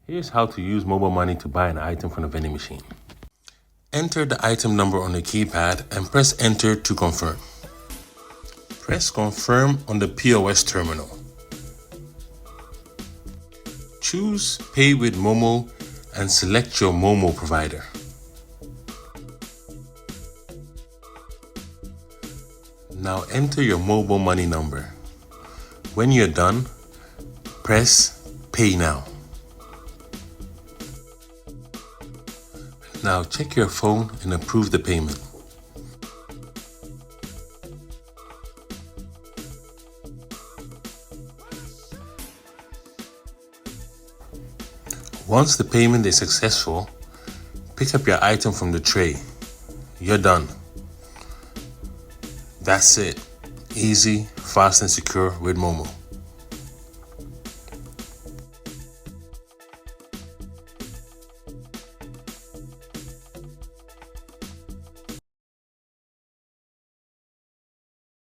Here's how to use mobile money to buy an item from the vending machine. Enter the item number on the keypad and press enter to confirm. Press confirm on the POS terminal. Choose Pay with MoMo and select your MoMo provider. Now enter your mobile money number. When you're done, press Pay Now. Now check your phone and approve the payment. Once the payment is successful, pick up your item from the tray. You're done. That's it. Easy, fast and secure with MoMo.